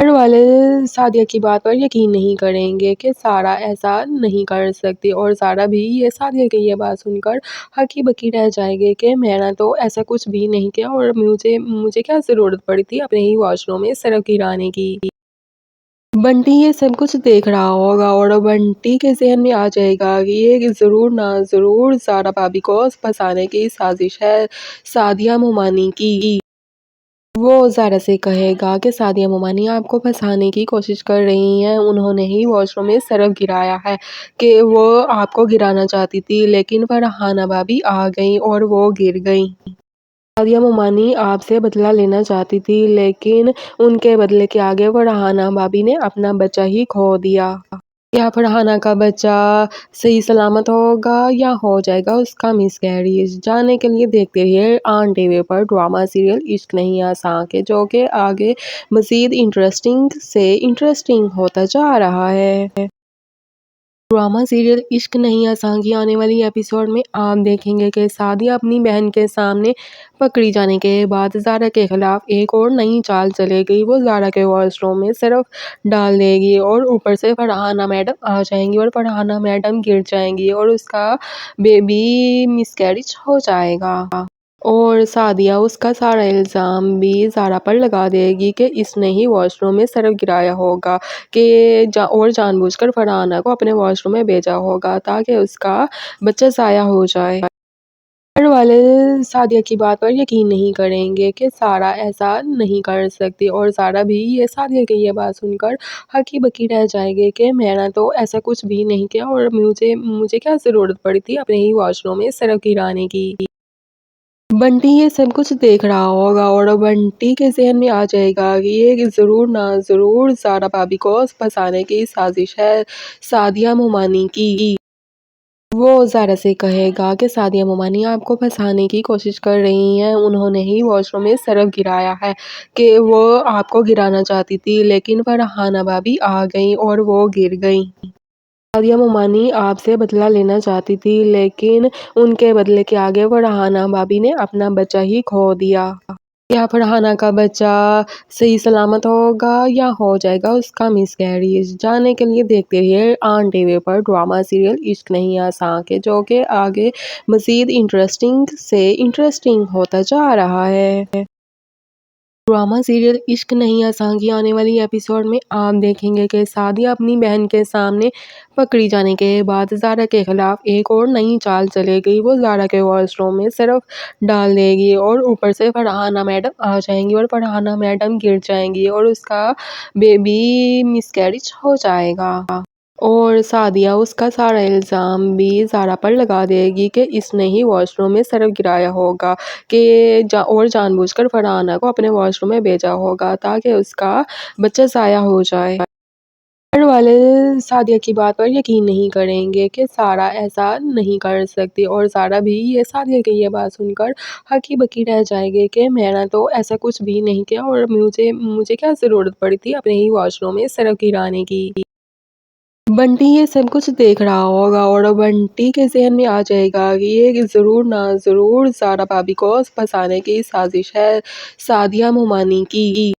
گھر والے سعدیہ کی بات پر یقین نہیں کریں گے کہ سارا ایسا نہیں کر سکتی، اور سارا بھی سعدیہ کی یہ بات سن کر ہکی بکی رہ جائے گی کہ میں نے تو ایسا کچھ بھی نہیں کیا، اور مجھے کیا ضرورت پڑی تھی اپنے ہی واش روم میں صرف گرانے کی۔ بنٹی یہ سب کچھ دیکھ رہا ہوگا اور بنٹی کے ذہن میں آ جائے گا کہ یہ ضرور نہ ضرور زارا بھابی کو پھنسانے کی سازش ہے سعدیہ مومانی کی۔ وہ زارا سے کہے گا کہ سعدیہ مومانی آپ کو پھنسانے کی کوشش کر رہی ہیں، انہوں نے ہی واش روم میں صرف گرایا ہے، کہ وہ آپ کو گرانا چاہتی تھی لیکن فرحانہ بھابی آ گئیں اور وہ گر گئیں۔ سعدیہ مومانی آپ سے بدلہ لینا چاہتی تھی لیکن ان کے بدلے کے آگے فرحانہ بھابی نے اپنا بچہ ہی کھو دیا۔ کیا فرحانہ کا بچہ صحیح سلامت ہوگا یا ہو جائے گا اس کا مس کیریج؟ جاننے کے لیے دیکھتے رہیے on T V per drama serial عشق نہیں آساں کے، جو کہ آگے مزید انٹرسٹنگ سے انٹرسٹنگ ہوتا جا رہا ہے۔ ڈرامہ سیریل عشق نہیں آساں کی آنے والی ایپیسوڈ میں آپ دیکھیں گے کہ سعدیہ اپنی بہن کے سامنے پکڑی جانے کے بعد زارا کے خلاف ایک اور نئی چال چلے گی۔ وہ زارا کے واش روم میں صرف ڈال دے گی اور اوپر سے فرحانہ میڈم آ جائیں گی اور فرحانہ میڈم گر جائیں گی اور اس کا بیبی مس کیریج ہو جائے گا۔ اور سعدیہ اس کا سارا الزام بھی زارا پر لگا دے گی کہ اس نے ہی واش روم میں صرف گرایا ہوگا، اور جان بوجھ کر فرحانہ کو اپنے واش روم میں بھیجا ہوگا تاکہ اس کا بچہ ضائع ہو جائے۔ گھر والے سعدیہ کی بات پر یقین نہیں کریں گے کہ سارا ایسا نہیں کر سکتی، اور سارا بھی سعدیہ کی یہ بات سن کر ہکی بکی رہ جائے گی کہ میں نے تو ایسا کچھ بھی نہیں کیا، اور مجھے کیا ضرورت پڑی تھی اپنے ہی واش روم میں صرف گرانے کی۔ بنٹی یہ سب کچھ دیکھ رہا ہوگا اور بنٹی کے ذہن میں آ جائے گا کہ یہ ضرور نہ ضرور زارا بھابی کو پھنسانے کی سازش ہے سعدیہ مومانی کی۔ وہ زارا سے کہے گا کہ سعدیہ مومانی آپ کو پھنسانے کی کوشش کر رہی ہیں، انہوں نے ہی واش روم میں صرف گرایا ہے، کہ وہ آپ کو گرانا چاہتی تھی لیکن فرحانہ بھابی آ گئیں اور وہ گر گئیں۔ سعدیہ مومانی آپ سے بدلہ لینا چاہتی تھی لیکن ان کے بدلے کے آگے فرحانہ بھابی نے اپنا بچہ ہی کھو دیا۔ کیا فرحانہ کا بچہ صحیح سلامت ہوگا یا ہو جائے گا اس کا مس کیریج؟ جاننے کے لیے دیکھتے رہیے on T V per drama serial عشق نہیں آساں کے، جو کہ آگے مزید انٹرسٹنگ سے انٹرسٹنگ ہوتا جا رہا ہے۔ ڈرامہ سیریل عشق نہیں آساں کی آنے والی ایپیسوڈ میں آپ دیکھیں گے کہ سعدیہ اپنی بہن کے سامنے پکڑی جانے کے بعد زارا کے خلاف ایک اور نئی چال چلے گی۔ وہ زارا کے واش روم میں صرف ڈال دے گی اور اوپر سے فرحانہ میڈم آ جائیں گی اور فرحانہ میڈم گر جائیں گی اور اس کا بیبی مس کیریج ہو جائے گا۔ اور سعدیہ اس کا سارا الزام بھی زارا پر لگا دے گی کہ اس نے ہی واش روم میں صرف گرایا ہوگا، اور جان بوجھ کر فرحانہ کو اپنے واش روم میں بھیجا ہوگا تاکہ اس کا بچہ ضائع ہو جائے۔ گھر والے سعدیہ کی بات پر یقین نہیں کریں گے کہ سارا ایسا نہیں کر سکتی، اور سارا بھی سعدیہ کی یہ بات سن کر ہکی بکی رہ جائے گی کہ میں نے تو ایسا کچھ بھی نہیں کیا، اور مجھے کیا ضرورت پڑی تھی اپنے ہی واش روم میں صرف گرانے کی۔ بنٹی یہ سب کچھ دیکھ رہا ہوگا اور بنٹی کے ذہن میں آ جائے گا کہ یہ ضرور نہ ضرور زارا بھابی کو پھنسانے کی سازش ہے سعدیہ مومانی کی۔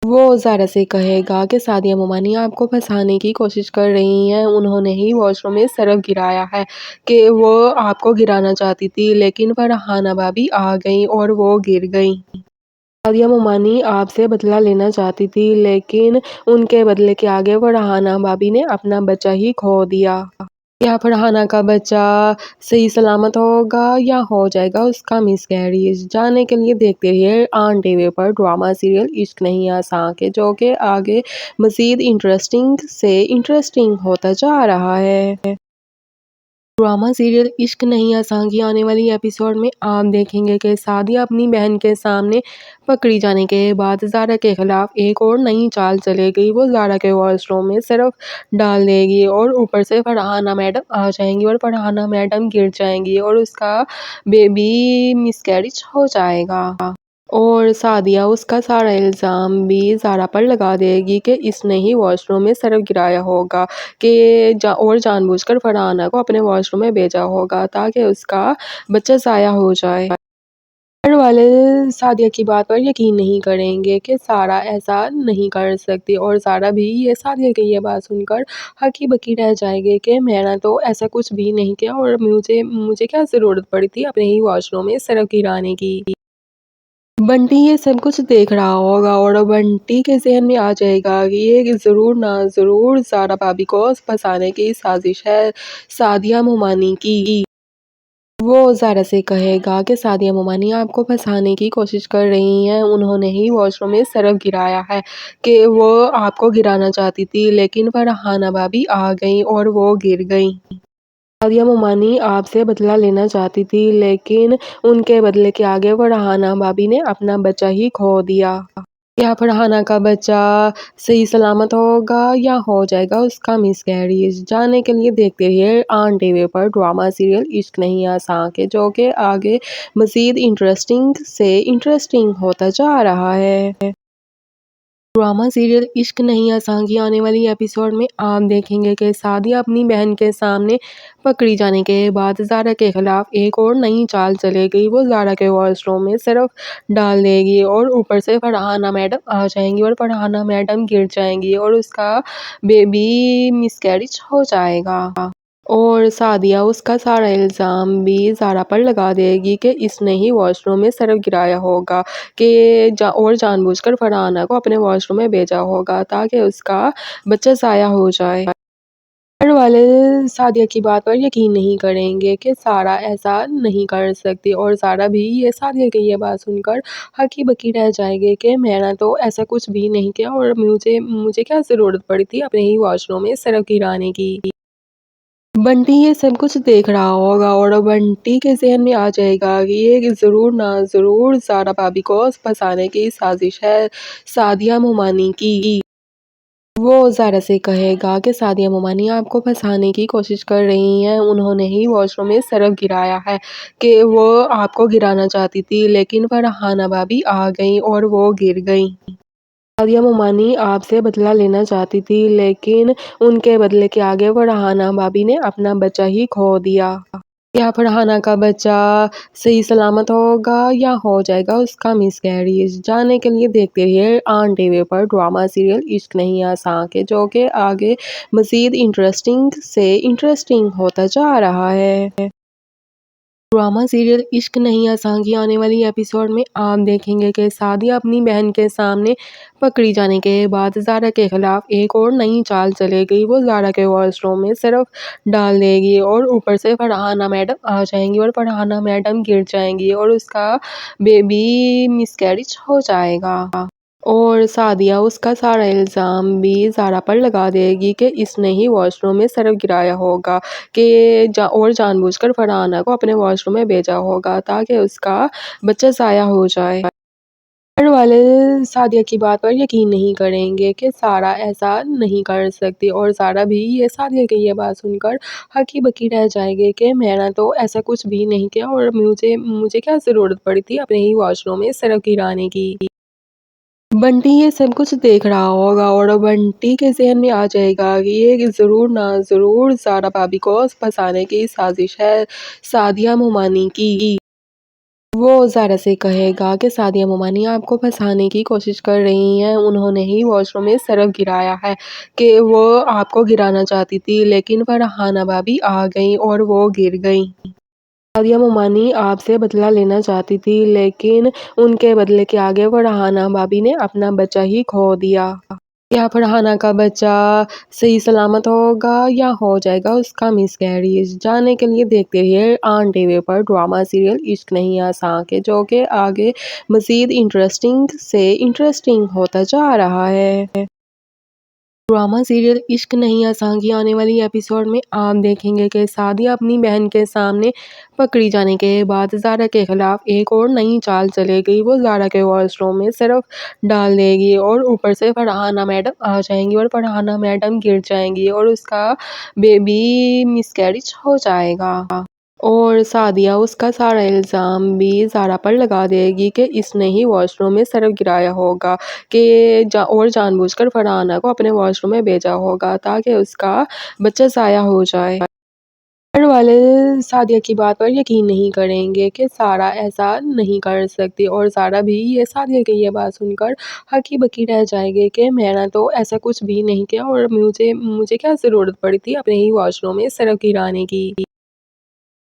وہ زارا سے کہے گا کہ سعدیہ مومانی آپ کو پھنسانے کی کوشش کر رہی ہیں، انہوں نے ہی واش روم میں صرف گرایا ہے، کہ وہ آپ کو گرانا چاہتی تھی لیکن فرحانہ بھابی آ گئیں اور وہ گر گئیں۔ سعدیہ مومانی آپ سے بدلہ لینا چاہتی تھی لیکن ان کے بدلے کے آگے فرحانہ بھابی نے اپنا بچہ ہی کھو دیا۔ کیا فرحانہ کا بچہ صحیح سلامت ہوگا یا ہو جائے گا اس کا مس کیریج؟ جاننے کے لیے دیکھتے رہیے on T V per drama serial عشق نہیں آساں کے، جو کہ آگے مزید انٹرسٹنگ سے انٹرسٹنگ ہوتا جا رہا ہے۔ ڈرامہ سیریل عشق نہیں آساں کی آنے والی ایپیسوڈ میں آپ دیکھیں گے کہ سعدیہ اپنی بہن کے سامنے پکڑی جانے کے بعد زارا کے خلاف ایک اور نئی چال چلے گی۔ وہ زارا کے واش روم میں صرف ڈال دے گی اور اوپر سے فرحانہ میڈم آ جائیں گی اور فرحانہ میڈم گر جائیں گی اور اس کا بیبی مس کیریج ہو جائے گا۔ اور سعدیہ اس کا سارا الزام بھی زارا پر لگا دے گی کہ اس نے ہی واش روم میں صرف گرایا ہوگا، اور جان بوجھ کر فرحانہ کو اپنے واش روم میں بھیجا ہوگا تاکہ اس کا بچہ ضائع ہو جائے۔ گھر والے سعدیہ کی بات پر یقین نہیں کریں گے کہ سارا ایسا نہیں کر سکتی، اور سارا بھی یہ سعدیہ کی یہ بات سن کر ہکی بکی رہ جائے گی کہ میں نے تو ایسا کچھ بھی نہیں کیا، اور مجھے کیا ضرورت پڑی تھی اپنے ہی واش روم میں سرف گرانے کی۔ بنٹی یہ سب کچھ دیکھ رہا ہوگا اور بنٹی کے ذہن میں آ جائے گا کہ یہ ضرور نہ ضرور زارا بھابی کو پھنسانے کی سازش ہے سعدیہ مومانی کی۔ وہ زارا سے کہے گا کہ سعدیہ مومانی آپ کو پھنسانے کی کوشش کر رہی ہیں، انہوں نے ہی واش روم میں سرف گرایا ہے، کہ وہ آپ کو گرانا چاہتی تھی لیکن فرحانہ بھابی آ گئیں اور وہ گر گئیں۔ سعدیہ مومانی آپ سے بدلہ لینا چاہتی تھی لیکن ان کے بدلے کے آگے فرحانہ بھابی نے اپنا بچہ ہی کھو دیا۔ کیا فرحانہ کا بچہ صحیح سلامت ہوگا یا ہو جائے گا اس کا مس کیریج؟ جاننے کے لیے دیکھتے رہیے on T V per drama serial عشق نہیں آساں کے، جو کہ آگے مزید انٹرسٹنگ سے انٹرسٹنگ ہوتا جا رہا ہے۔ ڈرامہ سیریل عشق نہیں آساں کی آنے والی ایپیسوڈ میں آپ دیکھیں گے کہ سعدیہ اپنی بہن کے سامنے پکڑی جانے کے بعد زارا کے خلاف ایک اور نئی چال چلے گی۔ وہ زارا کے واش روم میں صرف ڈال دے گی اور اوپر سے فرحانہ میڈم آ جائیں گی اور فرحانہ میڈم گر جائیں گی اور اس کا بیبی مس کیریج ہو جائے گا۔ اور سعدیہ اس کا سارا الزام بھی زارا پر لگا دے گی کہ اس نے ہی واش روم میں سرف گرایا ہوگا، اور جان بوجھ کر فرحانہ کو اپنے واش روم میں بھیجا ہوگا تاکہ اس کا بچہ ضائع ہو جائے۔ گھر والے سعدیہ کی بات پر یقین نہیں کریں گے کہ سارا ایسا نہیں کر سکتی، اور سارا بھی یہ سعدیہ کی یہ بات سن کر ہکی بکی رہ جائے گی کہ میں نے تو ایسا کچھ بھی نہیں کیا، اور مجھے کیا ضرورت پڑی تھی اپنے ہی واش روم میں سرف گرانے کی۔ بنٹی یہ سب کچھ دیکھ رہا ہوگا اور بنٹی کے ذہن میں آ جائے گا کہ یہ ضرور نہ ضرور زارا بھابی کو پھنسانے کی سازش ہے سعدیہ مومانی کی۔ وہ زارا سے کہے گا کہ سعدیہ مومانی آپ کو پھنسانے کی کوشش کر رہی ہیں، انہوں نے ہی واش روم میں سرف گرایا ہے، کہ وہ آپ کو گرانا چاہتی تھی لیکن فرحانہ بھابی آ گئیں اور وہ گر گئیں۔ سعدیہ مومانی آپ سے بدلہ لینا چاہتی تھی لیکن ان کے بدلے کے آگے فرحانہ بھابی نے اپنا بچہ ہی کھو دیا۔ کیا فرحانہ کا بچہ صحیح سلامت ہوگا یا ہو جائے گا اس کا مس کیریج؟ جاننے کے لیے دیکھتے رہیے on T V per drama serial عشق نہیں آساں کے، جو کہ آگے مزید انٹرسٹنگ سے انٹرسٹنگ ہوتا جا رہا ہے۔ ڈرامہ سیریل عشق نہیں آساں کی آنے والی ایپیسوڈ میں آپ دیکھیں گے کہ سعدیہ اپنی بہن کے سامنے پکڑی جانے کے بعد زارا کے خلاف ایک اور نئی چال چلے گی۔ وہ زارا کے واش روم میں صرف ڈال دے گی اور اوپر سے فرحانہ میڈم آ جائیں گی اور فرحانہ میڈم گر جائیں گی اور اس کا بیبی مس کیریج ہو جائے گا۔ اور سعدیہ اس کا سارا الزام بھی زارا پر لگا دے گی کہ اس نے ہی واش روم میں سرف گرایا ہوگا، اور جان بوجھ کر فرحانہ کو اپنے واش روم میں بھیجا ہوگا تاکہ اس کا بچہ ضائع ہو جائے۔ گھر والے سعدیہ کی بات پر یقین نہیں کریں گے کہ سارا ایسا نہیں کر سکتی، اور سارا بھی یہ سعدیہ کی یہ بات سن کر ہکی بکی رہ جائے گی کہ میں نے تو ایسا کچھ بھی نہیں کیا، اور مجھے کیا ضرورت پڑی تھی اپنے ہی واش روم میں سرف گرانے کی۔ بنٹی یہ سب کچھ دیکھ رہا ہوگا اور بنٹی کے ذہن میں آ جائے گا کہ یہ ضرور نہ ضرور زارا بھابی کو پھنسانے کی سازش ہے سعدیہ مومانی کی۔ وہ زارا سے کہے گا کہ سعدیہ مومانی آپ کو پھنسانے کی کوشش کر رہی ہیں، انہوں نے ہی واش روم میں سرف گرایا ہے، کہ وہ آپ کو گرانا چاہتی تھی لیکن فرحانہ بھابی آ گئیں اور وہ گر گئیں۔ سعدیہ مومانی آپ سے بدلہ لینا چاہتی تھی لیکن ان کے بدلے کے آگے فرحانہ بھابی نے اپنا بچہ ہی کھو دیا۔ کیا فرحانہ کا بچہ صحیح سلامت ہوگا یا ہو جائے گا اس کا مس کیریج؟ جاننے کے لیے دیکھتے رہیے on T V per drama serial عشق نہیں آساں کے، جو کہ آگے مزید انٹرسٹنگ سے انٹرسٹنگ ہوتا جا رہا ہے۔ ڈرامہ سیریل عشق نہیں آساں کی آنے والی ایپیسوڈ میں آپ دیکھیں گے کہ سعدیہ اپنی بہن کے سامنے پکڑی جانے کے بعد زارا کے خلاف ایک اور نئی چال چلے گی۔ وہ زارا کے واش روم میں صرف ڈال دے گی اور اوپر سے فرحانہ میڈم آ جائیں گی اور فرحانہ میڈم گر جائیں گی اور اس کا بیبی مس کیریج ہو جائے گا۔ اور سعدیہ اس کا سارا الزام بھی زارا پر لگا دے گی کہ اس نے ہی واش روم میں سرف گرایا ہوگا، اور جان بوجھ کر فرحانہ کو اپنے واش روم میں بھیجا ہوگا تاکہ اس کا بچہ ضائع ہو جائے۔ گھر والے سعدیہ کی بات پر یقین نہیں کریں گے کہ سارا ایسا نہیں کر سکتی، اور سارا بھی سعدیہ کی یہ بات سن کر ہکی بکی رہ جائے گی کہ میں نے تو ایسا کچھ بھی نہیں کیا، اور مجھے کیا ضرورت پڑی تھی اپنے ہی واش روم میں سرف گرانے کی۔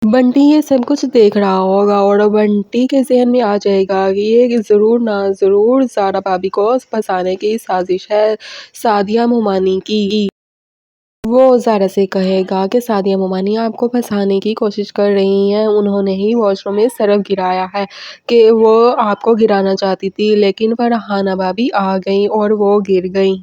بنٹی یہ سب کچھ دیکھ رہا ہوگا اور بنٹی کے ذہن میں آ جائے گا کہ یہ ضرور نہ ضرور زارا بھابی کو پھنسانے کی سازش ہے سعدیہ مومانی کی۔ وہ زارا سے کہے گا کہ سعدیہ مومانی آپ کو پھنسانے کی کوشش کر رہی ہیں، انہوں نے ہی واش روم میں سرف گرایا ہے، کہ وہ آپ کو گرانا چاہتی تھی لیکن فرحانہ بھابی آ گئیں اور وہ گر گئیں۔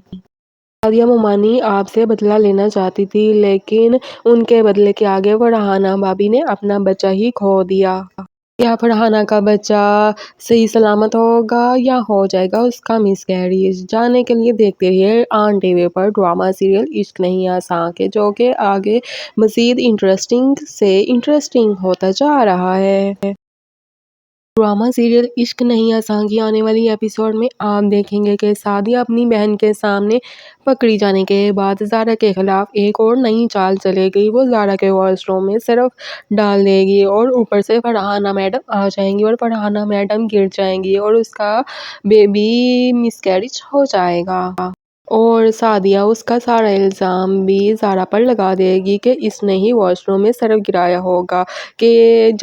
سعدیہ مومانی آپ سے بدلہ لینا چاہتی تھی لیکن ان کے بدلے کے آگے فرحانہ بھابی نے اپنا بچہ ہی کھو دیا۔ کیا فرحانہ کا بچہ صحیح سلامت ہوگا یا ہو جائے گا اس کا مس کیریج؟ جاننے کے لیے دیکھتے رہیے on T V per drama serial عشق نہیں آساں کے، جو کہ آگے مزید انٹرسٹنگ سے انٹرسٹنگ ہوتا جا رہا ہے۔ ڈرامہ سیریل عشق نہیں آساں کی آنے والی ایپیسوڈ میں آپ دیکھیں گے کہ سعدیہ اپنی بہن کے سامنے پکڑی جانے کے بعد زارا کے خلاف ایک اور نئی چال چلے گی۔ وہ زارا کے واش روم میں صرف ڈال دے گی اور اوپر سے فرحانہ میڈم آ جائیں گی اور فرحانہ میڈم گر جائیں گی اور اس کا بیبی مس کیریج ہو جائے گا۔ اور سعدیہ اس کا سارا الزام بھی زارا پر لگا دے گی کہ اس نے ہی واش روم میں صرف گرایا ہوگا،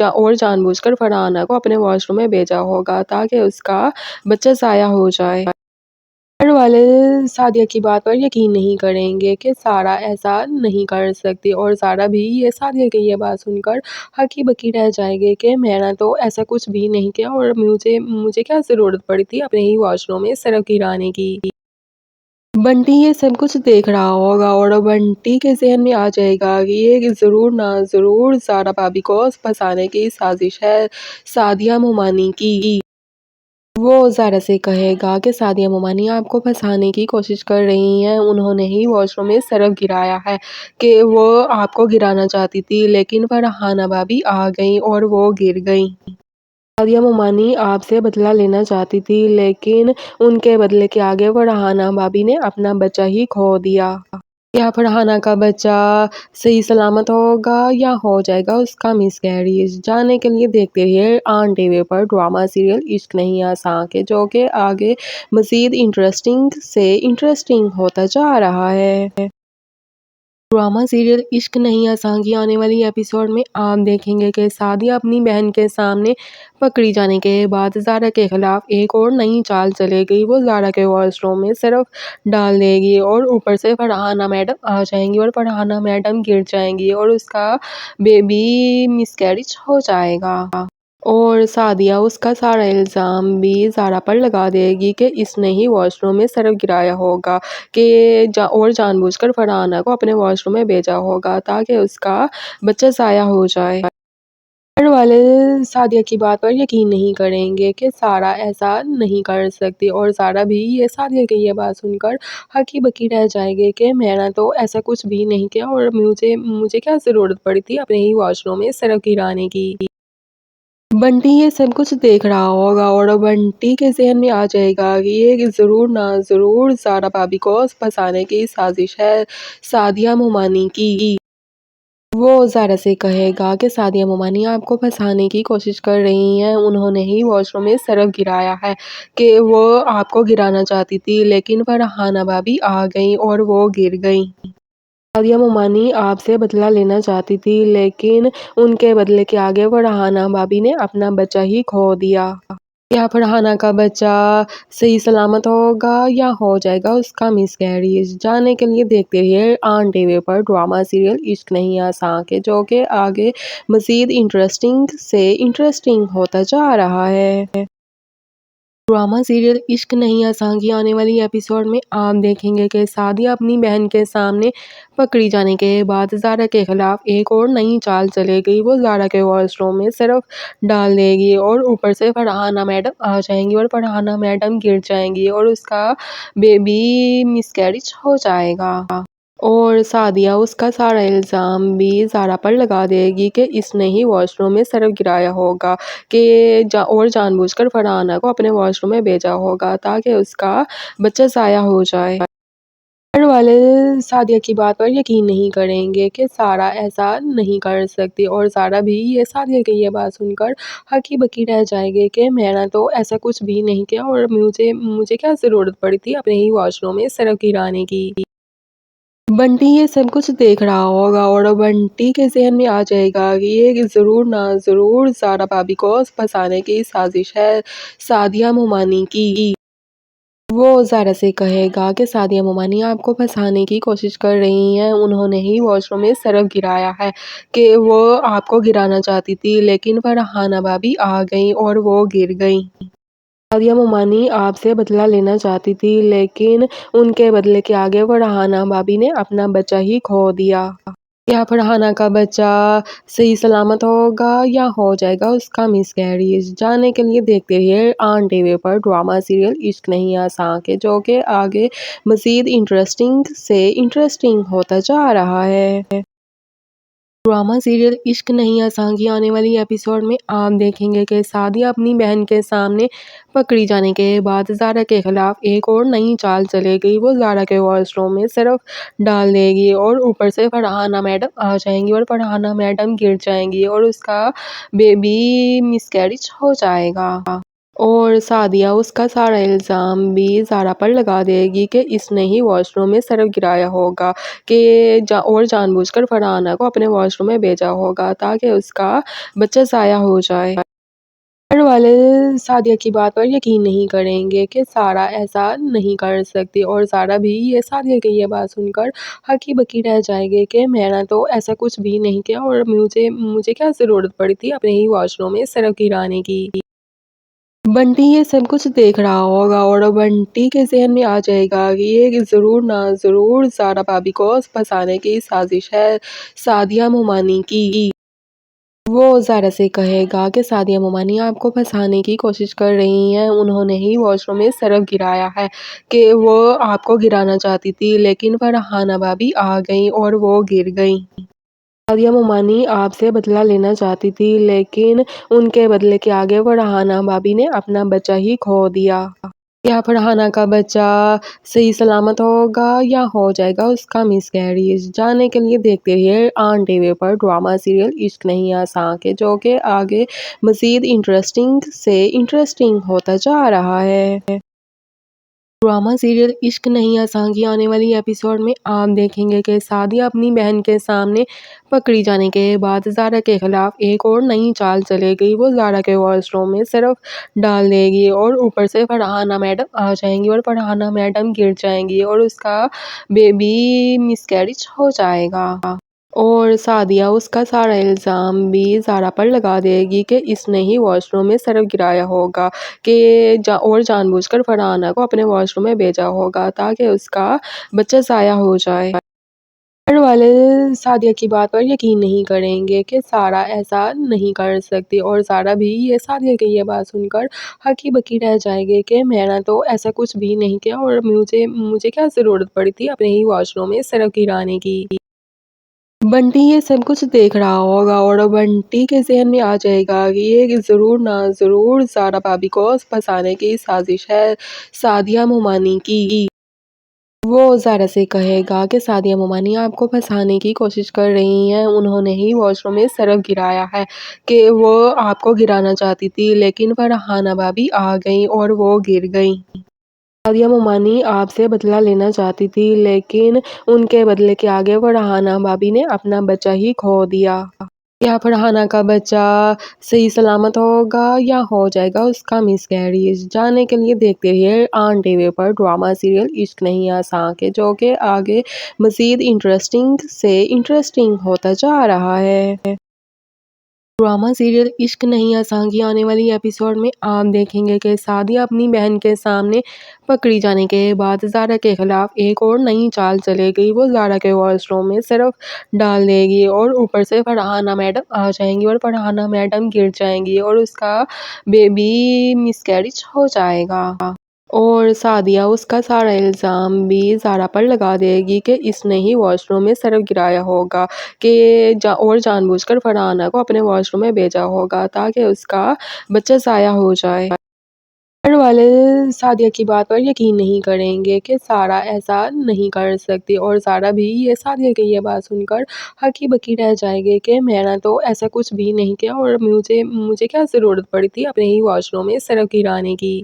اور جان بوجھ کر فرحانہ کو اپنے واش روم میں بھیجا ہوگا تاکہ اس کا بچہ ضائع ہو جائے۔ گھر والے سعدیہ کی بات پر یقین نہیں کریں گے کہ سارا ایسا نہیں کر سکتی، اور سارا بھی سعدیہ کی یہ بات سن کر ہکی بکی رہ جائے گی کہ میں نے تو ایسا کچھ بھی نہیں کیا، اور مجھے کیا ضرورت پڑی تھی اپنے ہی واش روم میں سرف گرانے کی۔ بنٹی یہ سب کچھ دیکھ رہا ہوگا اور بنٹی کے ذہن میں آ جائے گا کہ یہ ضرور نہ ضرور زارا بھابی کو پھنسانے کی سازش ہے سعدیہ مومانی کی۔ وہ زارا سے کہے گا کہ سعدیہ مومانی آپ کو پھنسانے کی کوشش کر رہی ہیں، انہوں نے ہی واش روم میں سرف گرایا ہے، کہ وہ آپ کو گرانا چاہتی تھی لیکن فرحانہ بھابی آ گئیں اور وہ گر گئیں۔ سعدیہ مومانی آپ سے بدلہ لینا چاہتی تھی لیکن ان کے بدلے کے آگے فرحانہ بھابی نے اپنا بچہ ہی کھو دیا۔ کیا فرحانہ کا بچہ صحیح سلامت ہوگا یا ہو جائے گا اس کا مس کیریج؟ جاننے کے لیے دیکھتے رہیے on T V per drama serial عشق نہیں آساں کے، جو کہ آگے مزید انٹرسٹنگ سے انٹرسٹنگ ہوتا جا رہا ہے۔ ڈرامہ سیریل عشق نہیں آساں کی آنے والی ایپیسوڈ میں آپ دیکھیں گے کہ سعدیہ اپنی بہن کے سامنے پکڑی جانے کے بعد زارا کے خلاف ایک اور نئی چال چلے گی۔ وہ زارا کے واش روم میں صرف ڈال دے گی اور اوپر سے فرحانہ میڈم آ جائیں گی اور فرحانہ میڈم گر جائیں گی اور اس کا بیبی مس کیریج ہو جائے گا۔ اور سعدیہ اس کا سارا الزام بھی زارا پر لگا دے گی کہ اس نے ہی واش روم میں صرف گرایا ہوگا، اور جان بوجھ کر فرحانہ کو اپنے واش روم میں بھیجا ہوگا تاکہ اس کا بچہ ضائع ہو جائے۔ گھر والے سعدیہ کی بات پر یقین نہیں کریں گے کہ سارا ایسا نہیں کر سکتی، اور سارا بھی سعدیہ کی یہ بات سن کر ہکی بکی رہ جائے گی کہ میں نے تو ایسا کچھ بھی نہیں کیا، اور مجھے کیا ضرورت پڑی تھی اپنے ہی واش روم میں صرف گرانے کی۔ بنٹی یہ سب کچھ دیکھ رہا ہوگا اور بنٹی کے ذہن میں آ جائے گا کہ یہ ضرور نہ ضرور زارا بھابی کو پھنسانے کی سازش ہے سعدیہ مومانی کی۔ وہ زارا سے کہے گا کہ سعدیہ مومانی آپ کو پھنسانے کی کوشش کر رہی ہیں، انہوں نے ہی واش روم میں صرف گرایا ہے، کہ وہ آپ کو گرانا چاہتی تھی لیکن فرحانہ بھابی آ گئیں اور وہ گر گئیں۔ سعدیہ مومانی آپ سے بدلہ لینا چاہتی تھی لیکن ان کے بدلے کے آگے فرحانہ بھابی نے اپنا بچہ ہی کھو دیا۔ کیا فرحانہ کا بچہ صحیح سلامت ہوگا یا ہو جائے گا اس کا مس کیریج؟ جاننے کے لیے دیکھتے رہیے on T V per drama serial عشق نہیں آساں کے، جو کہ آگے مزید انٹرسٹنگ سے انٹرسٹنگ ہوتا جا رہا ہے۔ ڈرامہ سیریل عشق نہیں آساں کی آنے والی ایپیسوڈ میں آپ دیکھیں گے کہ سعدیہ اپنی بہن کے سامنے پکڑی جانے کے بعد زارا کے خلاف ایک اور نئی چال چلے گی۔ وہ زارا کے واش روم میں صرف ڈال دے گی اور اوپر سے فرحانہ میڈم آ جائیں گی اور فرحانہ میڈم گر جائیں گی اور اس کا بیبی مس کیریج ہو جائے گا۔ اور سعدیہ اس کا سارا الزام بھی زارا پر لگا دے گی کہ اس نے ہی واش روم میں صرف گرایا ہوگا، اور جان بوجھ کر فرحانہ کو اپنے واش روم میں بھیجا ہوگا تاکہ اس کا بچہ ضائع ہو جائے۔ گھر والے سعدیہ کی بات پر یقین نہیں کریں گے کہ سارا ایسا نہیں کر سکتی، اور سارا بھی سعدیہ کی یہ بات سن کر ہکی بکی رہ جائے گی کہ میں نے تو ایسا کچھ بھی نہیں کیا، اور مجھے کیا ضرورت پڑی تھی اپنے ہی واش روم میں سرف گرانے کی۔ بنٹی یہ سب کچھ دیکھ رہا ہوگا اور بنٹی کے ذہن میں آ جائے گا کہ یہ ضرور نہ ضرور زارا بھابی کو پھنسانے کی سازش ہے سعدیہ مومانی کی۔ وہ زارا سے کہے گا کہ سعدیہ مومانی آپ کو پھنسانے کی کوشش کر رہی ہیں، انہوں نے ہی واش روم میں سرف گرایا ہے، کہ وہ آپ کو گرانا چاہتی تھی لیکن فرحانہ بھابی آ گئیں اور وہ گر گئیں۔ سعدیہ مومانی آپ سے بدلہ لینا چاہتی تھی لیکن ان کے بدلے کے آگے فرحانہ بھابی نے اپنا بچہ ہی کھو دیا۔ کیا فرحانہ کا بچہ صحیح سلامت ہوگا یا ہو جائے گا اس کا مس کیریج؟ جاننے کے لیے دیکھتے رہیے on T V per drama serial عشق نہیں آساں کے، جو کہ آگے مزید انٹرسٹنگ سے انٹرسٹنگ ہوتا جا رہا ہے۔ ڈرامہ سیریل عشق نہیں آساں کی آنے والی ایپیسوڈ میں آپ دیکھیں گے کہ سعدیہ اپنی بہن کے سامنے پکڑی جانے کے بعد زارا کے خلاف ایک اور نئی چال چلے گی۔ وہ زارا کے واش روم میں صرف ڈال دے گی اور اوپر سے فرحانہ میڈم آ جائیں گی اور فرحانہ میڈم گر جائیں گی اور اس کا بیبی مس کیریج ہو جائے گا۔ اور سعدیہ اس کا سارا الزام بھی زارا پر لگا دے گی کہ اس نے ہی واش روم میں سرف گرایا ہوگا، اور جان بوجھ کر فرحانہ کو اپنے واش روم میں بھیجا ہوگا تاکہ اس کا بچہ ضائع ہو جائے۔ گھر والے سعدیہ کی بات پر یقین نہیں کریں گے کہ سارا ایسا نہیں کر سکتی، اور سارا بھی سعدیہ کی یہ بات سن کر ہکی بکی رہ جائے گی کہ میں نے تو ایسا کچھ بھی نہیں کیا، اور مجھے کیا ضرورت پڑی تھی اپنے ہی واش روم میں سرف گرانے کی۔ بنٹی یہ سب کچھ دیکھ رہا ہوگا اور بنٹی کے ذہن میں آ جائے گا کہ یہ ضرور نہ ضرور زارا بھابی کو پھنسانے کی سازش ہے سعدیہ مومانی کی۔ وہ زارا سے کہے گا کہ سعدیہ مومانی آپ کو پھنسانے کی کوشش کر رہی ہیں، انہوں نے ہی واش روم میں سرف گرایا ہے، کہ وہ آپ کو گرانا چاہتی تھی لیکن فرحانہ بھابی آ گئیں اور وہ گر گئیں۔ سعدیہ مومانی آپ سے بدلہ لینا چاہتی تھی لیکن ان کے بدلے کے آگے فرحانہ بھابی نے اپنا بچہ ہی کھو دیا۔ کیا فرحانہ کا بچہ صحیح سلامت ہوگا یا ہو جائے گا اس کا مس کیریج؟ جاننے کے لیے دیکھتے رہیے on T V per drama serial عشق نہیں آساں کے، جو کہ آگے مزید انٹرسٹنگ سے انٹرسٹنگ ہوتا جا رہا ہے۔ ڈرامہ سیریل عشق نہیں آساں کی آنے والی ایپیسوڈ میں آپ دیکھیں گے کہ سعدیہ اپنی بہن کے سامنے پکڑی جانے کے بعد زارا کے خلاف ایک اور نئی چال چلے گی۔ وہ زارا کے واش روم میں صرف ڈال دے گی اور اوپر سے فرحانہ میڈم آ جائیں گی اور فرحانہ میڈم گر جائیں گی اور اس کا بیبی مس کیریج ہو جائے گا۔ اور سعدیہ اس کا سارا الزام بھی زارا پر لگا دے گی کہ اس نے ہی واش روم میں سرف گرایا ہوگا، اور جان بوجھ کر فرحانہ کو اپنے واش روم میں بھیجا ہوگا تاکہ اس کا بچہ ضائع ہو جائے۔ گھر والے سعدیہ کی بات پر یقین نہیں کریں گے کہ سارا ایسا نہیں کر سکتی، اور سارا بھی سعدیہ کی یہ بات سن کر ہکی بکی رہ جائے گی کہ میں نے تو ایسا کچھ بھی نہیں کیا، اور مجھے کیا ضرورت پڑی تھی اپنے ہی واش روم میں سرف گرانے کی۔ بنٹی یہ سب کچھ دیکھ رہا ہوگا اور بنٹی کے ذہن میں آ جائے گا کہ یہ ضرور نہ ضرور زارا بھابی کو پھنسانے کی سازش ہے سعدیہ مومانی کی۔ وہ زارا سے کہے گا کہ سعدیہ مومانی آپ کو پھنسانے کی کوشش کر رہی ہیں، انہوں نے ہی واش روم میں سرف گرایا ہے، کہ وہ آپ کو گرانا چاہتی تھی لیکن فرحانہ بھابی آ گئیں اور وہ گر گئیں۔ سعدیہ مومانی آپ سے بدلہ لینا چاہتی تھی لیکن ان کے بدلے کے آگے فرحانہ بھابی نے اپنا بچہ ہی کھو دیا۔ کیا فرحانہ کا بچہ صحیح سلامت ہوگا یا ہو جائے گا اس کا مس کیریج؟ جاننے کے لیے دیکھتے رہیے on T V per drama serial عشق نہیں آساں کے، جو کہ آگے مزید انٹرسٹنگ سے انٹرسٹنگ ہوتا جا رہا ہے۔ ڈرامہ سیریل عشق نہیں آساں کی آنے والی ایپیسوڈ میں آپ دیکھیں گے کہ سعدیہ اپنی بہن کے سامنے پکڑی جانے کے بعد زارا کے خلاف ایک اور نئی چال چلے گی۔ وہ زارا کے واش روم میں صرف ڈال دے گی اور اوپر سے فرحانہ میڈم آ جائیں گی اور فرحانہ میڈم گر جائیں گی اور اس کا بیبی مس کیریج ہو جائے گا۔ اور سعدیہ اس کا سارا الزام بھی زارا پر لگا دے گی کہ اس نے ہی واش روم میں سرف گرایا ہوگا، اور جان بوجھ کر فرحانہ کو اپنے واش روم میں بھیجا ہوگا تاکہ اس کا بچہ ضائع ہو جائے۔ گھر والے سعدیہ کی بات پر یقین نہیں کریں گے کہ سارا ایسا نہیں کر سکتی، اور سارا بھی سعدیہ کی یہ بات سن کر ہکی بکی رہ جائے گی کہ میں نے تو ایسا کچھ بھی نہیں کیا، اور مجھے کیا ضرورت پڑی تھی اپنے ہی واش روم میں سرف گرانے کی۔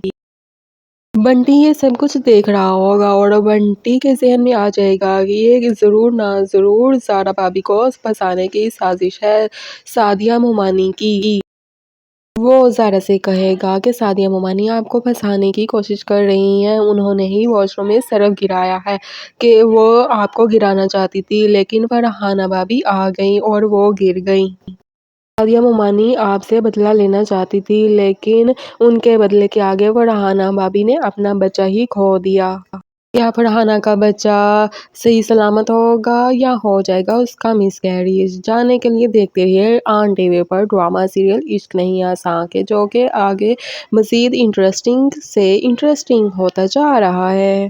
بنٹی یہ سب کچھ دیکھ رہا ہوگا اور بنٹی کے ذہن میں آ جائے گا کہ یہ ضرور نہ ضرور زارا بھابی کو پھنسانے کی سازش ہے سعدیہ مومانی کی۔ وہ زارا سے کہے گا کہ سعدیہ مومانی آپ کو پھنسانے کی کوشش کر رہی ہیں، انہوں نے ہی واش روم میں سرف گرایا ہے، کہ وہ آپ کو گرانا چاہتی تھی لیکن فرحانہ بھابی آ گئیں اور وہ گر گئیں۔ سعدیہ مومانی آپ سے بدلہ لینا چاہتی تھی لیکن ان کے بدلے کے آگے فرحانہ بھابی نے اپنا بچہ ہی کھو دیا۔ کیا فرحانہ کا بچہ صحیح سلامت ہوگا یا ہو جائے گا اس کا مس کیریج؟ جاننے کے لیے دیکھتے رہیے on T V per drama serial عشق نہیں آساں کے، جو کہ آگے مزید انٹرسٹنگ سے انٹرسٹنگ ہوتا جا رہا ہے۔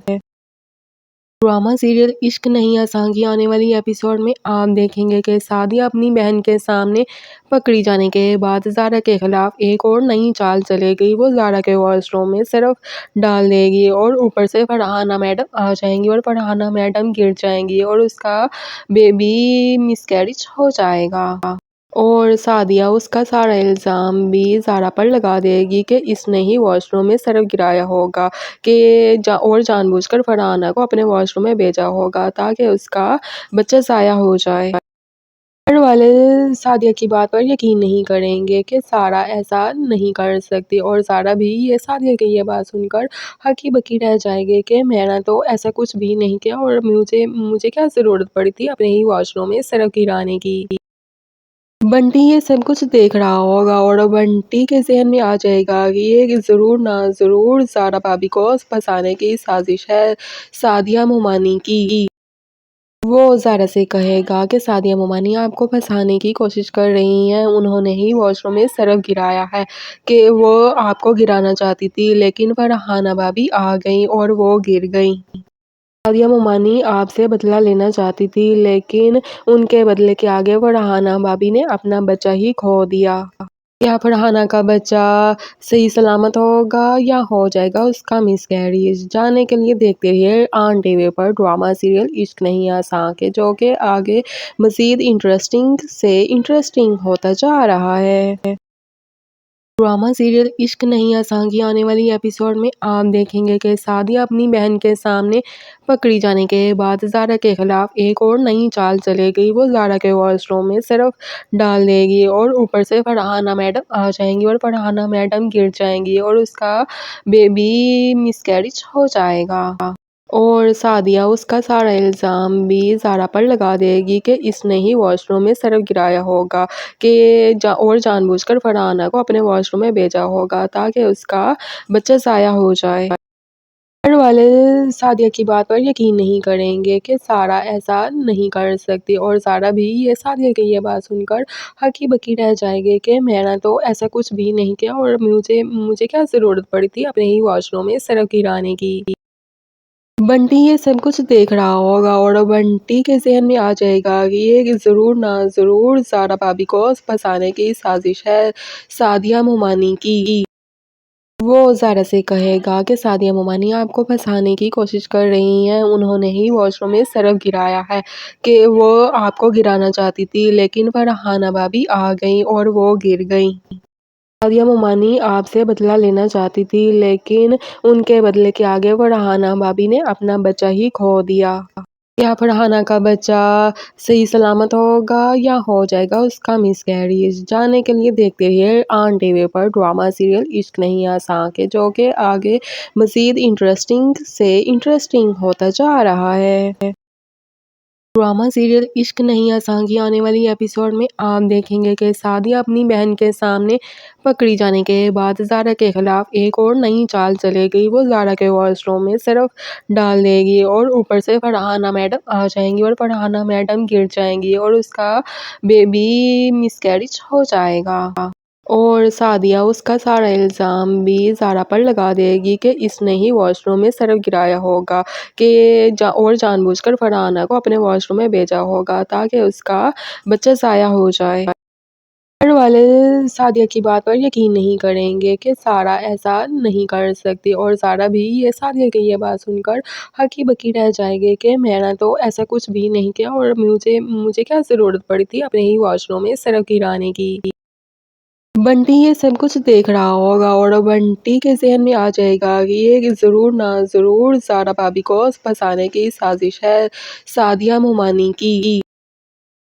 ڈرامہ سیریل عشق نہیں آساں کی آنے والی ایپیسوڈ میں آپ دیکھیں گے کہ سعدیہ اپنی بہن کے سامنے پکڑی جانے کے بعد زارا کے خلاف ایک اور نئی چال چلے گی۔ وہ زارا کے واش روم میں صرف ڈال دے گی اور اوپر سے فرحانہ میڈم آ جائیں گی اور فرحانہ میڈم گر جائیں گی اور اس کا بیبی مس کیریج ہو جائے گا۔ اور سعدیہ اس کا سارا الزام بھی زارا پر لگا دے گی کہ اس نے ہی واش روم میں سرف گرایا ہوگا، اور جان بوجھ کر فرحانہ کو اپنے واش روم میں بھیجا ہوگا تاکہ اس کا بچہ ضائع ہو جائے۔ گھر والے سعدیہ کی بات پر یقین نہیں کریں گے کہ سارا ایسا نہیں کر سکتی، اور سارا بھی سعدیہ کی یہ بات سن کر ہکی بکی رہ جائے گی کہ میں نے تو ایسا کچھ بھی نہیں کیا، اور مجھے کیا ضرورت پڑی تھی اپنے ہی واش روم میں سرف گرانے کی۔ بنٹی یہ سب کچھ دیکھ رہا ہوگا اور بنٹی کے ذہن میں آ جائے گا کہ یہ ضرور نہ ضرور زارا بھابی کو پھنسانے کی سازش ہے سعدیہ مومانی کی۔ وہ زارا سے کہے گا کہ سعدیہ مومانی آپ کو پھنسانے کی کوشش کر رہی ہیں، انہوں نے ہی واش روم میں سرف گرایا ہے، کہ وہ آپ کو گرانا چاہتی تھی لیکن فرحانہ بھابی آ گئیں اور وہ گر گئیں۔ سعدیہ مومانی آپ سے بدلہ لینا چاہتی تھی لیکن ان کے بدلے کے آگے فرحانہ بھابی نے اپنا بچہ ہی کھو دیا۔ کیا فرحانہ کا بچہ صحیح سلامت ہوگا یا ہو جائے گا اس کا مس کیریج؟ جاننے کے لیے دیکھتے رہیے on T V per drama serial عشق نہیں آساں کے، جو کہ آگے مزید انٹرسٹنگ سے انٹرسٹنگ ہوتا جا رہا ہے۔ ڈرامہ سیریل عشق نہیں آساں کی آنے والی ایپیسوڈ میں آپ دیکھیں گے کہ سعدیہ اپنی بہن کے سامنے پکڑی جانے کے بعد زارا کے خلاف ایک اور نئی چال چلے گی۔ وہ زارا کے واش روم میں صرف ڈال دے گی اور اوپر سے فرحانہ میڈم آ جائیں گی اور فرحانہ میڈم گر جائیں گی اور اس کا بیبی مس کیریج ہو جائے گا۔ اور سعدیہ اس کا سارا الزام بھی زارا پر لگا دے گی کہ اس نے ہی واش روم میں سرف گرایا ہوگا، اور جان بوجھ کر فرحانہ کو اپنے واش روم میں بھیجا ہوگا تاکہ اس کا بچہ ضائع ہو جائے۔ گھر والے سعدیہ کی بات پر یقین نہیں کریں گے کہ سارا ایسا نہیں کر سکتی، اور سارا بھی سعدیہ کی یہ بات سن کر ہکی بکی رہ جائے گی کہ میں نے تو ایسا کچھ بھی نہیں کیا، اور مجھے کیا ضرورت پڑی تھی اپنے ہی واش روم میں سرف گرانے کی۔ بنٹی یہ سب کچھ دیکھ رہا ہوگا اور بنٹی کے ذہن میں آ جائے گا کہ یہ ضرور نہ ضرور زارا بھابی کو پھنسانے کی سازش ہے سعدیہ مومانی کی۔ وہ زارا سے کہے گا کہ سعدیہ مومانی آپ کو پھنسانے کی کوشش کر رہی ہیں، انہوں نے ہی واش روم میں سرف گرایا ہے، کہ وہ آپ کو گرانا چاہتی تھی لیکن فرحانہ بھابی آ گئیں اور وہ گر گئیں۔ سعدیہ مومانی آپ سے بدلہ لینا چاہتی تھی لیکن ان کے بدلے کے آگے فرحانہ بھابی نے اپنا بچہ ہی کھو دیا۔ کیا فرحانہ کا بچہ صحیح سلامت ہوگا یا ہو جائے گا اس کا مس کیریج؟ جاننے کے لیے دیکھتے رہیے on T V per drama serial عشق نہیں آساں کے، جو کہ آگے مزید انٹرسٹنگ سے انٹرسٹنگ ہوتا جا رہا ہے۔ ڈرامہ سیریل عشق نہیں آساں کی آنے والی ایپیسوڈ میں آپ دیکھیں گے کہ سعدیہ اپنی بہن کے سامنے پکڑی جانے کے بعد زارا کے خلاف ایک اور نئی چال چلے گی۔ وہ زارا کے واش روم میں صرف ڈال دے گی اور اوپر سے فرحانہ میڈم آ جائیں گی اور فرحانہ میڈم گر جائیں گی اور اس کا بیبی مس کیریج ہو جائے گا۔ اور سعدیہ اس کا سارا الزام بھی زارا پر لگا دے گی کہ اس نے ہی واش روم میں سرف گرایا ہوگا، اور جان بوجھ کر فرحانہ کو اپنے واش روم میں بھیجا ہوگا تاکہ اس کا بچہ ضائع ہو جائے۔ گھر والے والے سعدیہ کی بات پر یقین نہیں کریں گے کہ سارا ایسا نہیں کر سکتی، اور سارا بھی یہ سعدیہ کی یہ بات سن کر ہکی بکی رہ جائے گی کہ میں نے تو ایسا کچھ بھی نہیں کیا، اور مجھے کیا ضرورت پڑی تھی اپنے ہی واش روم میں سرف گرانے کی۔ بنٹی یہ سب کچھ دیکھ رہا ہوگا اور بنٹی کے ذہن میں آ جائے گا کہ یہ ضرور نہ ضرور زارا بھابی کو پھنسانے کی سازش ہے سعدیہ مومانی کی۔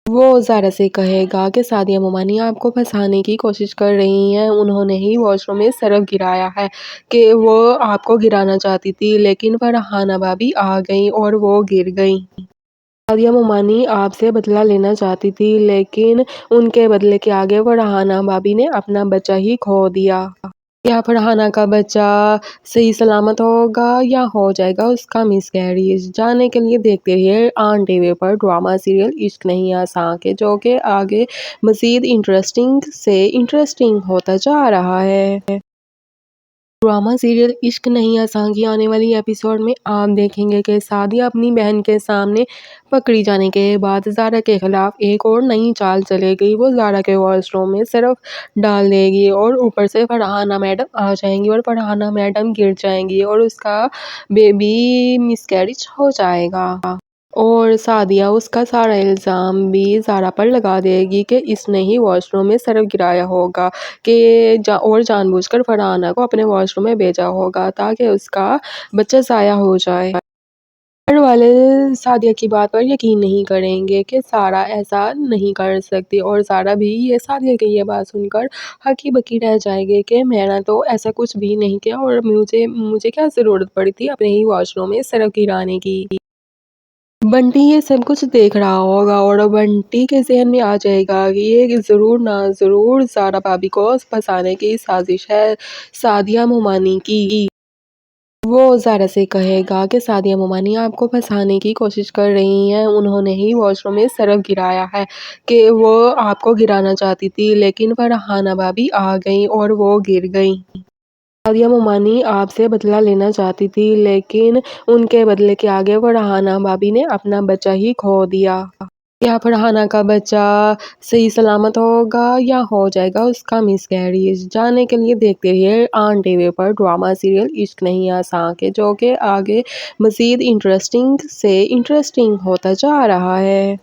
وہ زارا سے کہے گا کہ سعدیہ مومانی آپ کو پھنسانے کی کوشش کر رہی ہیں، انہوں نے ہی واش روم میں سرف گرایا ہے، کہ وہ آپ کو گرانا چاہتی تھی لیکن فرحانہ بھابی آ گئیں اور وہ گر گئیں۔ سعدیہ مومانی آپ سے بدلہ لینا چاہتی تھی لیکن ان کے بدلے کے آگے فرحانہ بھابی نے اپنا بچہ ہی کھو دیا۔ کیا فرحانہ کا بچہ صحیح سلامت ہوگا یا ہو جائے گا اس کا مس کیریج؟ جاننے کے لیے دیکھتے رہیے on T V per drama serial عشق نہیں آساں کے، جو کہ آگے مزید انٹرسٹنگ سے انٹرسٹنگ ہوتا جا رہا ہے۔ ڈرامہ سیریل عشق نہیں آساں کی آنے والی ایپیسوڈ میں آپ دیکھیں گے کہ سعدیہ اپنی بہن کے سامنے پکڑی جانے کے بعد زارا کے خلاف ایک اور نئی چال چلے گی۔ وہ زارا کے واش روم میں صرف ڈال دے گی اور اوپر سے فرحانہ میڈم آ جائیں گی اور فرحانہ میڈم گر جائیں گی اور اس کا بیبی مس کیریج ہو جائے گا۔ اور سعدیہ اس کا سارا الزام بھی زارا پر لگا دے گی کہ اس نے ہی واش روم میں سرف گرایا ہوگا، اور جان بوجھ کر فرحانہ کو اپنے واش روم میں بھیجا ہوگا تاکہ اس کا بچہ ضائع ہو جائے۔ گھر والے سعدیہ کی بات پر یقین نہیں کریں گے کہ سارا ایسا نہیں کر سکتی، اور سارا بھی یہ سعدیہ کی یہ بات سن کر ہکی بکی رہ جائے گی کہ میں نے تو ایسا کچھ بھی نہیں کیا، اور مجھے کیا ضرورت پڑی تھی اپنے ہی واش روم میں سرف گرانے کی۔ بنٹی یہ سب کچھ دیکھ رہا ہوگا اور بنٹی کے ذہن میں آ جائے گا کہ یہ ضرور نہ ضرور زارا بھابی کو پھنسانے کی سازش ہے سعدیہ مومانی کی۔ وہ زارا سے کہے گا کہ سعدیہ مومانی آپ کو پھنسانے کی کوشش کر رہی ہیں، انہوں نے ہی واش روم میں سرف گرایا ہے، کہ وہ آپ کو گرانا چاہتی تھی لیکن فرحانہ بھابی آ گئیں اور وہ گر گئیں۔ سعدیہ مومانی آپ سے بدلہ لینا چاہتی تھی لیکن ان کے بدلے کے آگے فرحانہ بھابی نے اپنا بچہ ہی کھو دیا۔ کیا فرحانہ کا بچہ صحیح سلامت ہوگا یا ہو جائے گا اس کا مس کیریج؟ جاننے کے لیے دیکھتے رہیے on T V per drama serial عشق نہیں آساں کے، جو کہ آگے مزید انٹرسٹنگ سے انٹرسٹنگ ہوتا جا رہا ہے۔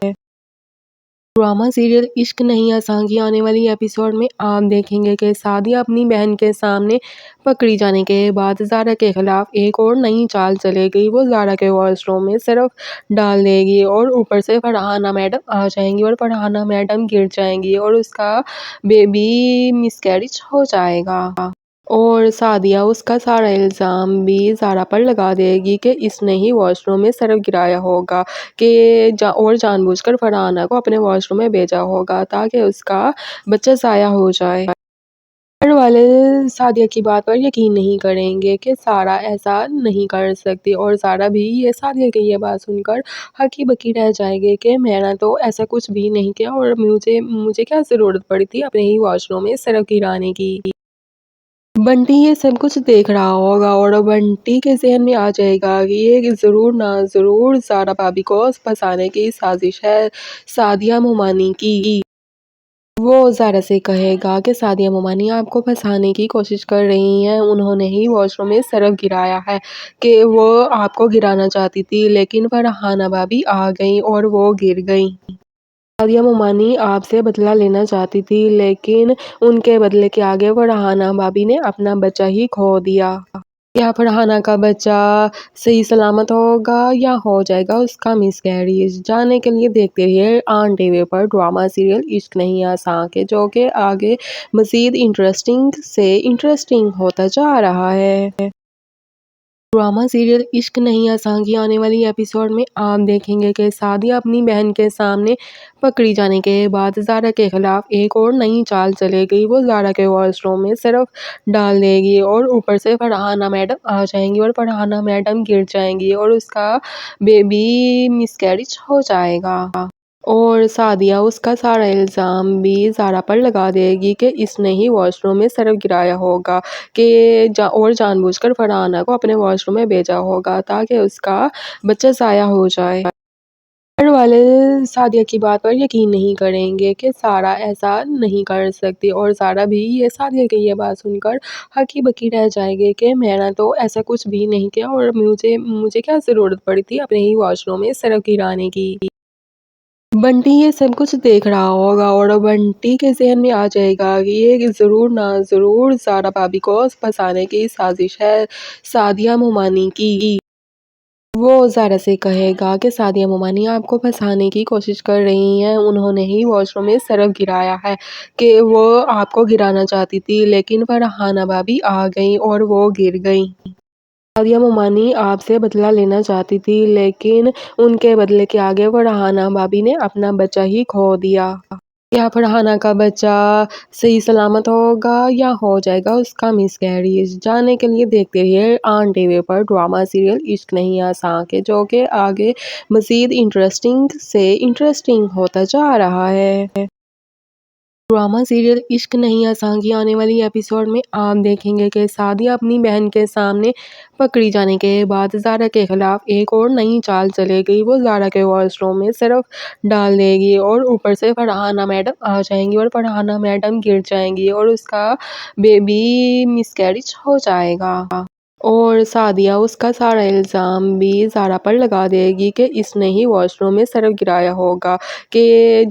ڈرامہ سیریل عشق نہیں آساں کی آنے والی ایپیسوڈ میں آپ دیکھیں گے کہ سعدیہ اپنی بہن کے سامنے پکڑی جانے کے بعد زارا کے خلاف ایک اور نئی چال چلے گی۔ وہ زارا کے واش روم میں صرف ڈال دے گی اور اوپر سے فرحانہ میڈم آ جائیں گی اور فرحانہ میڈم گر جائیں گی اور اس کا بیبی مس کیریج ہو جائے گا۔ اور سعدیہ اس کا سارا الزام بھی زارا پر لگا دے گی کہ اس نے ہی واش روم میں سرف گرایا ہوگا، اور جان بوجھ کر فرحانہ کو اپنے واش روم میں بھیجا ہوگا تاکہ اس کا بچہ ضائع ہو جائے۔ گھر والے سعدیہ کی بات پر یقین نہیں کریں گے کہ سارا ایسا نہیں کر سکتی، اور سعدیہ بھی یہ سعدیہ کی یہ بات سن کر ہکی بکی رہ جائے گی کہ اس نے ہی واش روم میں سرف گرایا ہے، کہ وہ آپ کو گرانا چاہتی تھی لیکن فرحانہ کو اپنے واش روم میں بھیجا ہوگا تاکہ اس کا بچہ ضائع ہو جائے۔ گھر والے سعدیہ کی بات پر یقین نہیں کریں گے کہ سارا ایسا نہیں کر سکتی، اور سارا بھی یہ سعدیہ کی یہ بات سن کر ہکی بکی رہ جائے گی کہ میں نے تو ایسا کچھ بھی نہیں کیا، اور مجھے کیا ضرورت پڑی تھی اپنے ہی واش روم میں سرف گرانے کی۔ بنٹی یہ سب کچھ دیکھ رہا ہوگا اور بنٹی کے ذہن میں آ جائے گا کہ یہ ضرور نہ ضرور زارا بھابی کو پھنسانے کی سازش ہے سعدیہ مومانی کی۔ وہ زارا سے کہے گا کہ سعدیہ مومانی آپ کو پھنسانے کی کوشش کر رہی ہیں، انہوں نے ہی واش روم میں سرف گرایا ہے، کہ وہ آپ کو گرانا چاہتی تھی لیکن فرحانہ بھابی آ گئیں اور وہ گر گئیں۔ سعدیہ مومانی آپ سے بدلہ لینا چاہتی تھی لیکن ان کے بدلے کے آگے فرحانہ بھابی نے اپنا بچہ ہی کھو دیا۔ کیا فرحانہ کا بچہ صحیح سلامت ہوگا یا ہو جائے گا اس کا مس کیریج؟ جاننے کے لیے دیکھتے رہیے on T V per drama serial عشق نہیں آساں کے، جو کہ آگے مزید انٹرسٹنگ سے انٹرسٹنگ ہوتا جا رہا ہے۔ ڈرامہ سیریل عشق نہیں آساں کی آنے والی ایپیسوڈ میں آپ دیکھیں گے کہ سعدیہ اپنی بہن کے سامنے پکڑی جانے کے بعد زارا کے خلاف ایک اور نئی چال چلے گی۔ وہ زارا کے واش روم میں صرف ڈال دے گی اور اوپر سے فرحانہ میڈم آ جائیں گی اور فرحانہ میڈم گر جائیں گی اور اس کا بیبی مس کیریج ہو جائے گا۔ اور سعدیہ اس کا سارا الزام بھی زارا پر لگا دے گی کہ اس نے ہی واش روم میں سرف گرایا ہوگا، اور جان بوجھ کر فرحانہ کو اپنے واش روم میں بھیجا ہوگا تاکہ اس کا بچہ ضائع ہو جائے۔ گھر والے والے سعدیہ کی بات پر یقین نہیں کریں گے کہ سارا ایسا نہیں کر سکتی، اور سارا بھی سعدیہ کی یہ بات سن کر ہکی بکی رہ جائے گی کہ میں نے تو ایسا کچھ بھی نہیں کیا، اور مجھے کیا ضرورت پڑی تھی اپنے ہی واش روم میں سرف گرانے کی۔ بنٹی یہ سب کچھ دیکھ رہا ہوگا اور بنٹی کے ذہن میں آ جائے گا کہ یہ ضرور نہ ضرور زارا بھابی کو پھنسانے کی سازش ہے سعدیہ مومانی کی۔ وہ زارا سے کہے گا کہ سعدیہ مومانی آپ کو پھنسانے کی کوشش کر رہی ہیں، انہوں نے ہی واش روم میں سرف گرایا ہے، کہ وہ آپ کو گرانا چاہتی تھی لیکن فرحانہ بھابی آ گئیں اور وہ گر گئیں۔ سعدیہ مومانی آپ سے بدلہ لینا چاہتی تھی لیکن ان کے بدلے کے آگے فرحانہ بھابی نے اپنا بچہ ہی کھو دیا۔ کیا فرحانہ کا بچہ صحیح سلامت ہوگا یا ہو جائے گا اس کا مس کیریج؟ جاننے کے لیے دیکھتے رہیے on T V per drama serial عشق نہیں آساں کے، جو کہ آگے مزید انٹرسٹنگ سے انٹرسٹنگ ہوتا جا رہا ہے۔ ڈرامہ سیریل عشق نہیں آساں کی آنے والی ایپیسوڈ میں آپ دیکھیں گے کہ سعدیہ اپنی بہن کے سامنے پکڑی جانے کے بعد زارا کے خلاف ایک اور نئی چال چلے گی۔ وہ زارا کے واش روم میں صرف ڈال دے گی اور اوپر سے فرحانہ میڈم آ جائیں گی اور فرحانہ میڈم گر جائیں گی اور اس کا بیبی مس کیریج ہو جائے گا۔ اور سعدیہ اس کا سارا الزام بھی زارا پر لگا دے گی کہ اس نے ہی واش روم میں سرف گرایا ہوگا،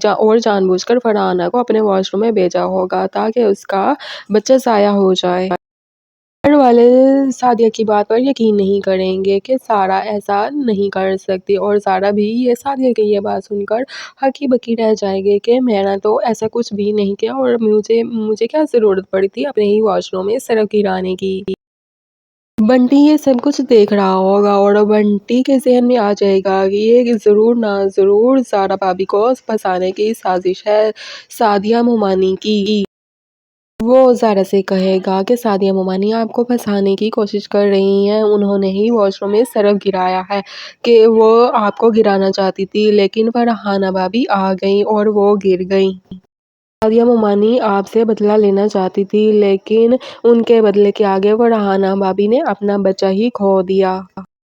اور جان بوجھ کر فرحانہ کو اپنے واش روم میں بھیجا ہوگا تاکہ اس کا بچہ ضائع ہو جائے۔ گھر والے سعدیہ کی بات پر یقین نہیں کریں گے کہ سارا ایسا نہیں کر سکتی، اور سارا بھی سعدیہ کی یہ بات سن کر ہکی بکی رہ جائے گی کہ میں نے تو ایسا کچھ بھی نہیں کیا، اور مجھے کیا ضرورت پڑی تھی اپنے ہی واش روم میں سرف گرانے کی۔ بنٹی یہ سب کچھ دیکھ رہا ہوگا اور بنٹی کے ذہن میں آ جائے گا کہ یہ ضرور نہ ضرور زارا بھابی کو پھنسانے کی سازش ہے سعدیہ مومانی کی۔ وہ زارا سے کہے گا کہ سعدیہ مومانی آپ کو پھنسانے کی کوشش کر رہی ہیں، انہوں نے ہی واش روم میں سرف گرایا ہے، کہ وہ آپ کو گرانا چاہتی تھی لیکن فرحانہ بھابی آ گئیں اور وہ گر گئیں۔ سعدیہ مومانی آپ سے بدلہ لینا چاہتی تھی لیکن ان کے بدلے کے آگے فرحانہ بھابی نے اپنا بچہ ہی کھو دیا۔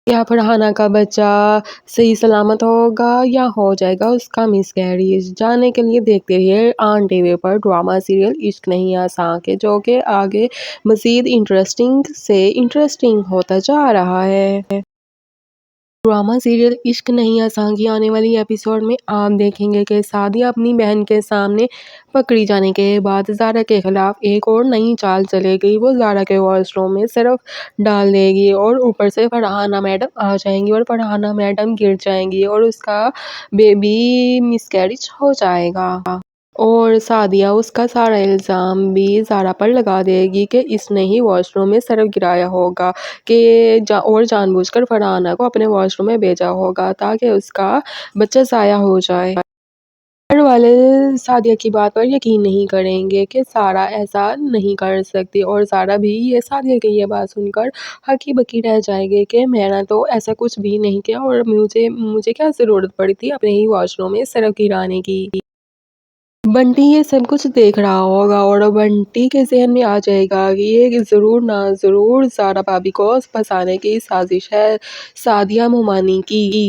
کیا فرحانہ کا بچہ صحیح سلامت ہوگا یا ہو جائے گا اس کا مس کیریج؟ جاننے کے لیے دیکھتے رہیے on T V per drama serial عشق نہیں آساں کے، جو کہ آگے مزید انٹرسٹنگ سے انٹرسٹنگ ہوتا جا رہا ہے۔ ڈرامہ سیریل عشق نہیں آساں کی آنے والی ایپیسوڈ میں آپ دیکھیں گے کہ سعدیہ اپنی بہن کے سامنے پکڑی جانے کے بعد زارا کے خلاف ایک اور نئی چال چلے گی۔ وہ زارا کے واش روم میں صرف ڈال دے گی اور اوپر سے فرحانہ میڈم آ جائیں گی اور فرحانہ میڈم گر جائیں گی اور اس کا بیبی مس کیریج ہو جائے گا۔ اور سعدیہ اس کا سارا الزام بھی زارا پر لگا دے گی کہ اس نے ہی واش روم میں سرف گرایا ہوگا، اور جان بوجھ کر فرحانہ کو اپنے واش روم میں بھیجا ہوگا تاکہ اس کا بچہ ضائع ہو جائے۔ گھر والے سعدیہ کی بات پر یقین نہیں کریں گے کہ سارا ایسا نہیں کر سکتی، اور سارا بھی سعدیہ کی یہ بات سن کر ہکی بکی رہ جائے گی کہ میں نے تو ایسا کچھ بھی نہیں کیا، اور مجھے کیا ضرورت پڑی تھی اپنے ہی واش روم میں سرف گرانے کی۔ بنٹی یہ سب کچھ دیکھ رہا ہوگا اور بنٹی کے ذہن میں آ جائے گا کہ یہ ضرور نہ ضرور زارا بھابی کو پھنسانے کی سازش ہے سعدیہ مومانی کی۔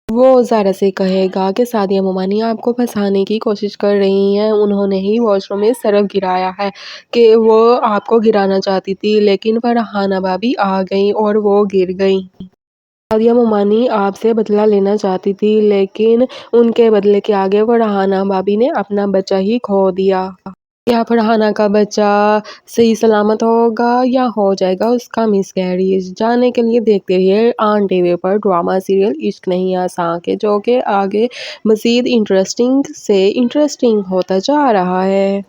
وہ زارا سے کہے گا کہ سعدیہ مومانی آپ کو پھنسانے کی کوشش کر رہی ہیں، انہوں نے ہی واش روم میں سرف گرایا ہے، کہ وہ آپ کو گرانا چاہتی تھی لیکن فرحانہ بھابی آ گئیں اور وہ گر گئیں۔ سعدیہ مومانی آپ سے بدلہ لینا چاہتی تھی لیکن ان کے بدلے کے آگے فرحانہ بھابی نے اپنا بچہ ہی کھو دیا۔ کیا فرحانہ کا بچہ صحیح سلامت ہوگا یا ہو جائے گا اس کا مس کیریج؟ جاننے کے لیے دیکھتے رہیے on T V per drama serial عشق نہیں آساں کے، جو کہ آگے مزید انٹرسٹنگ سے انٹرسٹنگ ہوتا جا رہا ہے۔